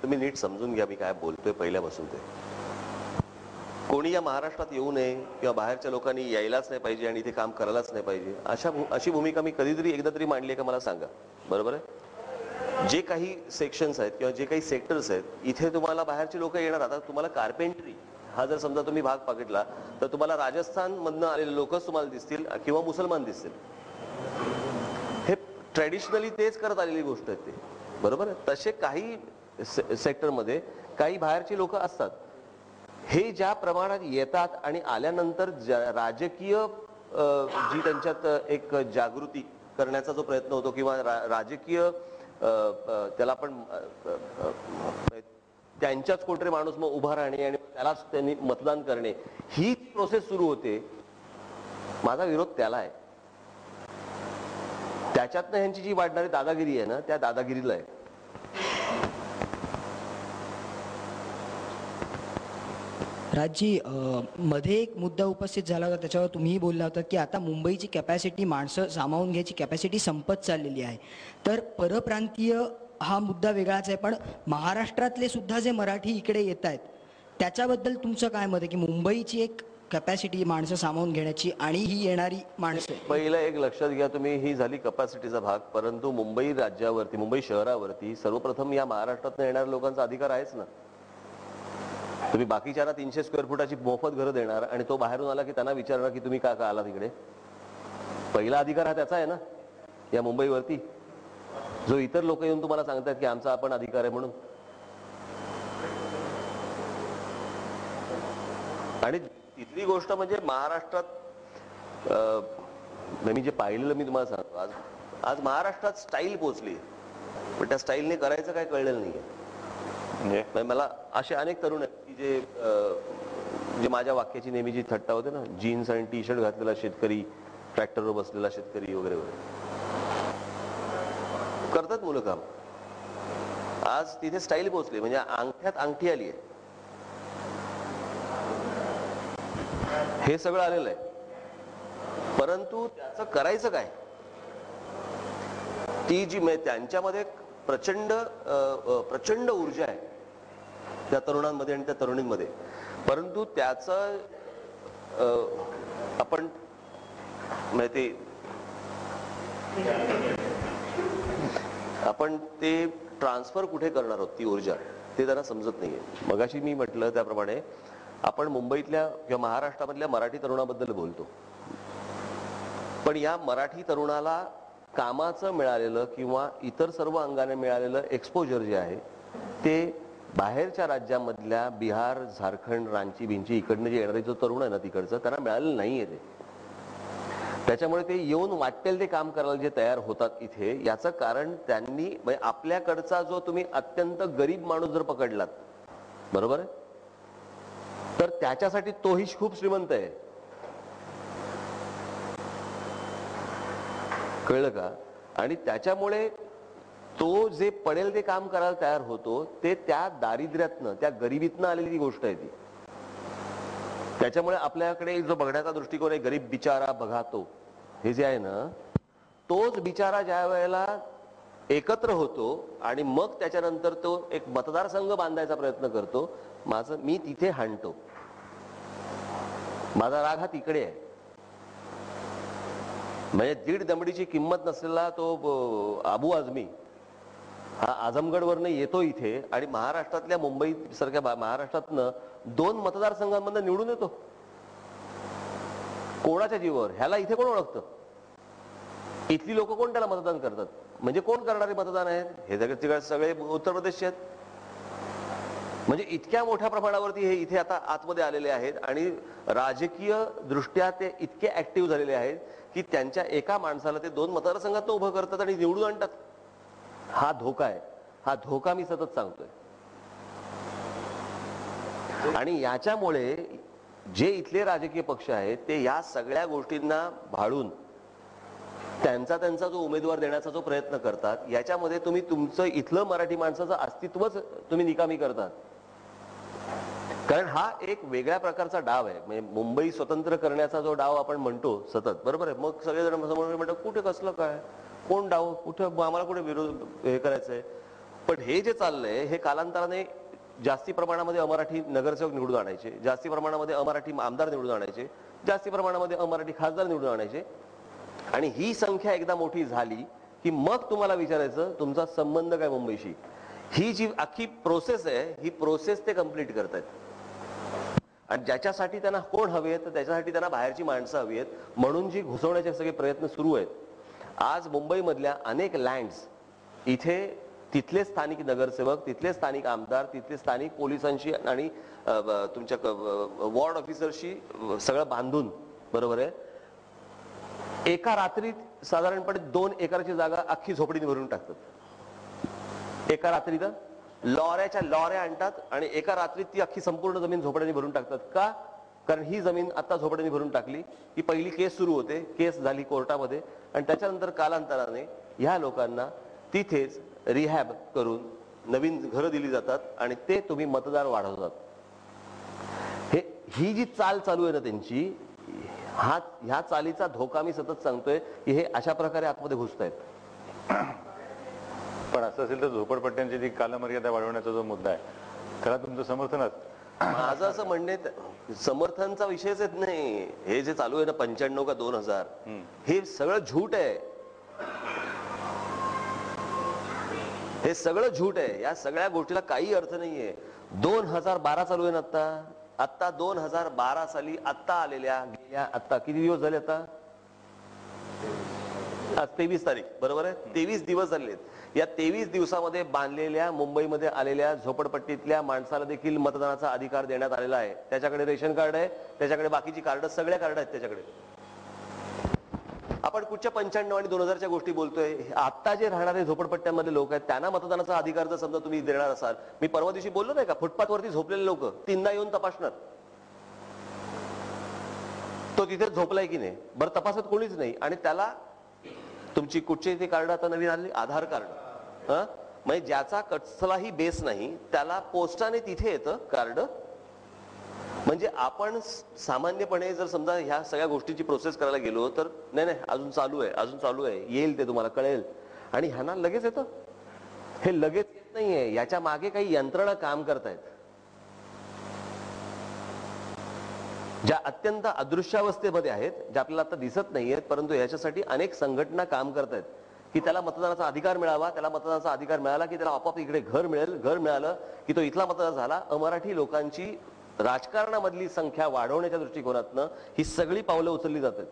तुम्ही नीट समजून घ्या मी काय बोलतोय पहिल्यापासून. ते कोणी या महाराष्ट्रात येऊ नये किंवा बाहेरच्या लोकांनी यायलाच नाही पाहिजे आणि इथे काम करायलाच नाही पाहिजे अशी भूमिका मी कधीतरी एकदा तरी मांडली का मला सांगा. बरोबर आहे. जे काही सेक्शन्स आहेत किंवा जे काही सेक्टर्स आहेत इथे तुम्हाला बाहेरचे लोक येणार. आता तुम्हाला कार्पेंट्री हा जर समजा तुम्ही भाग बघितला तर तुम्हाला राजस्थान मधनं आलेले लोकच तुम्हाला दिसतील किंवा मुसलमान दिसतील. हे ट्रॅडिशनली तेच करत आलेली गोष्ट आहे ते. बरोबर आहे. तसे काही सेक्टरमध्ये काही बाहेरची लोक असतात. हे ज्या प्रमाणात येतात आणि आल्यानंतर राजकीय जी त्यांच्यात एक जागृती करण्याचा जो प्रयत्न होतो किंवा राजकीय त्याला पण त्यांच्याच कोणतरी माणूस मग उभा राहणे आणि त्यालाच त्यांनी मतदान करणे ही प्रोसेस सुरू होते. माझा विरोध त्याला आहे. त्याच्यातनं ह्यांची जी वाढणारी दादागिरी आहे ना त्या दादागिरीला आहे. राजजी, मध्ये एक मुद्दा उपस्थित झाला होता त्याच्यावर तुम्हीही बोलला होता की आता मुंबईची कॅपॅसिटी, माणसं सामावून घ्यायची कॅपॅसिटी संपत चाललेली आहे. तर परप्रांतीय हा मुद्दा वेगळाच आहे, पण महाराष्ट्रातले सुद्धा जे मराठी इकडे येत आहेत त्याच्याबद्दल तुमचं काय मत आहे की मुंबईची एक कॅपॅसिटी माणसं सामावून घेण्याची आणि ही येणारी माणसं. पहिलं एक लक्षात घ्या तुम्ही, ही झाली कॅपॅसिटीचा भाग. परंतु मुंबई राज्यावरती, मुंबई शहरावरती सर्वप्रथम या महाराष्ट्रातून येणाऱ्या लोकांचा अधिकार आहेच ना. तुम्ही बाकीच्यांना 300 स्क्वेअर फुटाची मोफत घरं देणार आणि तो बाहेरून आला की त्यांना विचारणार की तुम्ही का आला तिकडे. पहिला अधिकार हा त्याचा आहे ना या मुंबईवरती, जो इतर लोक येऊन तुम्हाला सांगतात की आमचा आपण अधिकार आहे म्हणून. आणि तिथली गोष्ट म्हणजे महाराष्ट्रात मी जे पाहिलेलं मी तुम्हाला सांगतो. आज महाराष्ट्रात स्टाईल पोचली पण त्या स्टाईलने करायचं काय कळलेलं नाहीये. मला असे अनेक तरुण आहेत की जे माझ्या वाक्याची नेहमीची थट्टा होते ना, जीन्स आणि टी शर्ट घातलेला शेतकरी, ट्रॅक्टरवर बसलेला शेतकरी वगैरे वगैरे करतात मुलं काम. आज तिथे स्टाईल पोचली म्हणजे अंगठ्यात अंगठी आली आहे. हे सगळं आलेलं आहे. परंतु त्याचं करायचं काय. ती जी त्यांच्यामध्ये प्रचंड ऊर्जा आहे त्या तरुणांमध्ये आणि त्या तरुणींमध्ये. परंतु त्याचं आपण ते ट्रान्सफर कुठे करणार आहोत ती ऊर्जा ते त्यांना समजत नाहीये. मगाशी मी म्हटलं त्याप्रमाणे आपण मुंबईतल्या किंवा महाराष्ट्रामधल्या मराठी तरुणाबद्दल बोलतो, पण या मराठी तरुणाला कामाचं मिळालेलं किंवा इतर सर्व अंगाने मिळालेलं एक्सपोजर जे आहे ते बाहेरच्या राज्यामधल्या बिहार, झारखंड, रांची भिंची इकडनं जे येणारे जो तरुण आहे ना तिकडचं त्यांना मिळालेलं नाहीये ते. त्याच्यामुळे ते येऊन वाटेल ते काम करायला जे तयार होतात इथे, याचं कारण त्यांनी म्हणजे आपल्याकडचा जो तुम्ही अत्यंत गरीब माणूस जर पकडलात, बरोबर आहे, तर त्याच्यासाठी तोही खूप श्रीमंत आहे. कळलं का. आणि त्याच्यामुळे तो जे पडेल ते काम करायला तयार होतो ते त्या दारिद्र्यातनं, त्या गरिबीतनं आलेली गोष्ट आहे ती. त्याच्यामुळे आपल्याकडे जो बघण्याचा दृष्टिकोन आहे, गरीब बिचारा बघा तो, हे जे आहे ना, तोच बिचारा ज्या वेळेला एकत्र होतो आणि मग त्याच्यानंतर तो एक मतदारसंघ बांधायचा प्रयत्न करतो, मी तिथे हाणतो. माझा राग हा तिकडे आहे. म्हणजे 1.5 दमडीची किंमत नसलेला तो अबू आझमी हा आझमगडवरनं येतो इथे आणि महाराष्ट्रातल्या मुंबई सारख्या महाराष्ट्रातनं 2 मतदारसंघांमधनं निवडून येतो. कोणाच्या जीवावर. ह्याला इथे कोण ओळखतं. इथली लोक कोण त्याला मतदान करतात. म्हणजे कोण करणारे मतदान आहेत हे सगळे उत्तर प्रदेशचे आहेत. म्हणजे इतक्या मोठ्या प्रमाणावरती हे इथे आता आतमध्ये आलेले आहेत आणि राजकीय दृष्ट्या ते इतके ऍक्टिव्ह झालेले आहेत की त्यांच्या एका माणसाला ते 2 मतदारसंघात उभं करतात आणि निवडून आणतात. हा धोका आहे. हा धोका मी सतत सांगतोय. आणि याच्यामुळे जे इथले राजकीय पक्ष आहेत ते या सगळ्या गोष्टींना भाळून त्यांचा जो उमेदवार देण्याचा जो प्रयत्न करतात, याच्यामध्ये तुम्ही तुमचं इथलं मराठी माणसाचं अस्तित्वच तुम्ही निकामी करतात. कारण हा एक वेगळ्या प्रकारचा डाव आहे. म्हणजे मुंबई स्वतंत्र करण्याचा जो डाव आपण म्हणतो सतत, बरोबर आहे. मग सगळेजण समोर म्हणतात कुठे कसलं काय, कोण डाव, कुठे आम्हाला कुठे विरोध हे करायचंय. पण हे जे चाललंय हे कालांतराने जास्ती प्रमाणामध्ये अमराठी नगरसेवक निवडून आणायचे, जास्ती प्रमाणामध्ये अमराठी आमदार निवडून आणायचे, जास्ती प्रमाणामध्ये अमराठी खासदार निवडून आणायचे. आणि ही संख्या एकदा मोठी झाली की मग तुम्हाला विचारायचं तुमचा संबंध काय मुंबईशी. ही जी अख्खी प्रोसेस आहे ही प्रोसेस ते कम्प्लीट करतायत. आणि ज्याच्यासाठी त्यांना कोण हवे आहेत तर त्याच्यासाठी त्यांना बाहेरची माणसं हवी आहेत, म्हणून जी घुसवण्याचे सगळे प्रयत्न सुरू आहेत. आज मुंबईमधल्या अनेक लँड्स इथे तिथले स्थानिक नगरसेवक, तिथले स्थानिक आमदार, तिथले स्थानिक पोलिसांशी आणि तुमच्या वॉर्ड ऑफिसरशी सगळं बांधून, बरोबर आहे, एका रात्रीत साधारणपणे 2 एकराची जागा अख्खी झोपडीने भरून टाकतात. एका रात्रीत लॉऱ्याच्या लॉऱ्या आणतात आणि एका रात्रीत ती अख्खी संपूर्ण जमीन झोपड्याने भरून टाकतात. का? कारण ही जमीन आता झोपड्याने भरून टाकली की पहिली केस सुरू होते, केस झाली कोर्टामध्ये आणि त्याच्यानंतर कालांतराने ह्या लोकांना तिथेच रिहॅब करून नवीन घरं दिली जातात आणि ते तुम्ही मतदार वाढवतात. ही जी चाल चालू आहे ना त्यांची, ह्या चालीचा धोका मी सतत सांगतोय की हे अशा प्रकारे आतमध्ये घुसतायत. पण असं असेल तर झोपडपट्ट्यांची जी कालमर्यादा वाढवण्याचा जो मुद्दा आहे त्याला तुमचं समर्थन असतं? माझं असं म्हणणे समर्थनचा विषयच येत नाही. हे जे चालू आहे ना 95 का 2000, हे सगळं झूट आहे. हे सगळं झूट आहे. या सगळ्या गोष्टीला काही अर्थ नाहीये. 2012 चालू आहे ना आता 2012 साली आत्ता आलेल्या गेल्या आता किती दिवस झाले, आता आज 23 तारीख, बरोबर आहे, 23 दिवस झालेत. या 23 दिवसामध्ये बांधलेल्या मुंबईमध्ये आलेल्या झोपडपट्टीतल्या माणसाला देखील मतदानाचा अधिकार देण्यात आलेला आहे. त्याच्याकडे रेशन कार्ड आहे, त्याच्याकडे बाकीची कार्ड, सगळ्या कार्ड आहेत त्याच्याकडे. आपण कुठच्या 95 आणि 2000च्या गोष्टी बोलतोय. आता जे राहणारे झोपडपट्ट्यांमध्ये लोक आहेत त्यांना मतदानाचा अधिकार जर समजा तुम्ही देणार असाल, मी परवा दिवशी बोललो नाही का, फुटपाथवरती झोपलेले लोक 3दा येऊन तपासणार तो तिथे झोपलाय की नाही. बरं, तपासत कोणीच नाही आणि त्याला तुमची कुठचे ते कार्ड आता नवीन आले, आधार कार्ड, म्हणजे ज्याचा कसलाही बेस नाही त्याला पोस्टाने तिथे येतं कार्ड. म्हणजे आपण सामान्यपणे जर समजा ह्या सगळ्या गोष्टीची प्रोसेस करायला गेलो तर नाही अजून चालू आहे, अजून चालू आहे, येईल ते तुम्हाला कळेल, आणि ह्यांना लगेच येतं. हे लगेच येत नाहीये, याच्या मागे काही यंत्रणा काम करतायत ज्या अत्यंत अदृश्यावस्थेमध्ये आहेत, ज्या आपल्याला आता दिसत नाहीयेत, परंतु याच्यासाठी अनेक संघटना काम करतायत की त्याला मतदानाचा अधिकार मिळावा. त्याला मतदानाचा अधिकार मिळाला की त्याला आपोआप इकडे घर मिळेल, घर मिळालं की तो इथला मतदार झाला. अमराठी लोकांची राजकारणामधली संख्या वाढवण्याच्या दृष्टिकोनातनं ही सगळी पावलं उचलली जातात.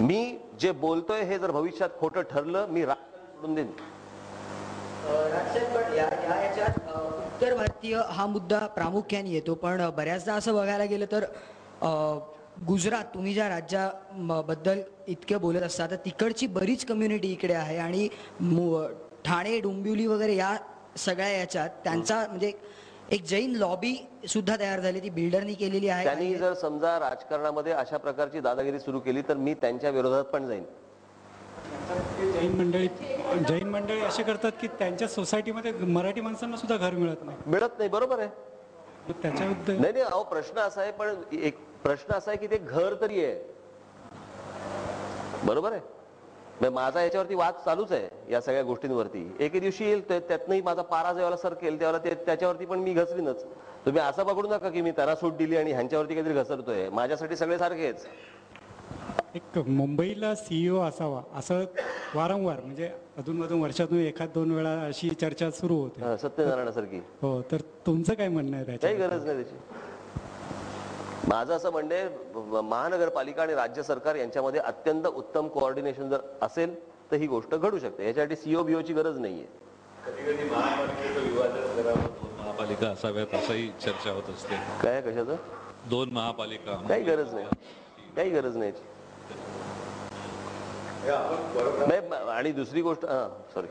मी जे बोलतोय हे जर भविष्यात खोटं ठरलं, मी राजकारण सोडून देईन. उत्तर भारतीय हा मुद्दा प्रामुख्याने येतो, पण बऱ्याचदा असं बघायला गेलं तर गुजरात, तुम्ही ज्या राज्याबद्दल इतके बोलत असता, तर तिकडची बरीच कम्युनिटी इकडे आहे आणि ठाणे, डोंबिवली वगैरे या सगळ्या याच्यात त्यांचा म्हणजे एक जैन लॉबी सुद्धा तयार झाली, ती बिल्डरनी केलेली आहे. त्यांनी जर समजा राजकारणामध्ये अशा प्रकारची दादागिरी सुरू केली तर मी त्यांच्या विरोधात पण जाईन. जैन मंडळी असे करतात की त्यांच्या सोसायटीमध्ये मराठी माणसांना सुद्धा घर मिळत नाही. बरोबर आहे. त्याच्याबद्दल नाही अहो, प्रश्न असा आहे, पण एक प्रश्न असा आहे की ते घर तरी आहे, बरोबर आहे. माझा याच्यावरती वाद चालूच आहे या सगळ्या गोष्टींवरती. एके दिवशी येईल त्यातनंही माझा पारा जेव्हा सरकेल त्यावेळेला त्याच्यावरती पण मी घसरीनच. तुम्ही असं पकडू नका की मी त्यांना सूट दिली आणि ह्यांच्यावरती काहीतरी घसरतोय. माझ्यासाठी सगळे सारखेच. एक मुंबईला CEO असावा असं वारंवार म्हणजे अधूनमधून वर्षातून 1-2 वेळा अशी चर्चा सुरू होते, सत्यनारायणासारखी. हो, तर तुमचं काय म्हणणं आहे काही त्याच्यात? गरज नाही त्याची. माझं असं म्हणणे, महानगरपालिका आणि राज्य सरकार यांच्यामध्ये अत्यंत उत्तम कोऑर्डिनेशन जर असेल तर ही गोष्ट घडू शकते. याच्यासाठी CO ची गरज नाहीये. कधी महापालिका असाव्यात असंही चर्चा होत असते. काय कशाचं? 2 महापालिका. काही गरज नाही, काही गरज नाही. आणि दुसरी गोष्ट, सॉरी,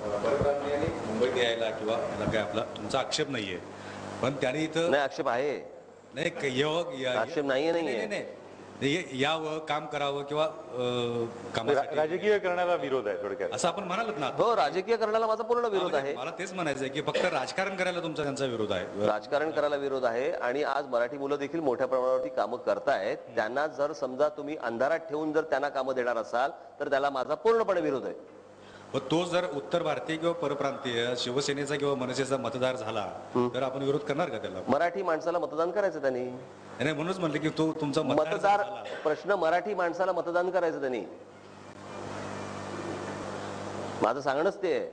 परप्रांतीयांनी मुंबईत यायला किंवा याला काय आपला तुमचा आक्षेप नाहीये, पण त्यांनी इथं नाही, आक्षेप आहे. नाही आक्षेप नाहीये. यावं, काम करावं किंवा कामासाठी राजकीय करण्याला विरोध आहे थोडक्यात. असं आपण म्हणालत ना. हो, राजकीय करण्याला माझा पूर्ण विरोध आहे. मला तेच म्हणायचं आहे की फक्त राजकारण करायला तुमचा त्यांचा विरोध आहे. राजकारण करायला विरोध आहे आणि आज मराठी मुलं देखील मोठ्या प्रमाणावरती कामं करतायत. त्यांना जर समजा तुम्ही अंधारात ठेवून जर त्यांना कामं देणार असाल तर त्याला माझा पूर्णपणे विरोध आहे. व तो जर उत्तर भारतीय किंवा परप्रांतीय शिवसेनेचा किंवा मनसेचा मतदार झाला तर आपण विरोध करणार का त्याला? मराठी माणसाला मतदान करायचं त्यांनी. नाही, म्हणूनच म्हणलं की तो तुमचा मतदार प्रश्न मराठी माणसाला मतदान करायचं त्यांनी. माझं सांगणंच ते आहे.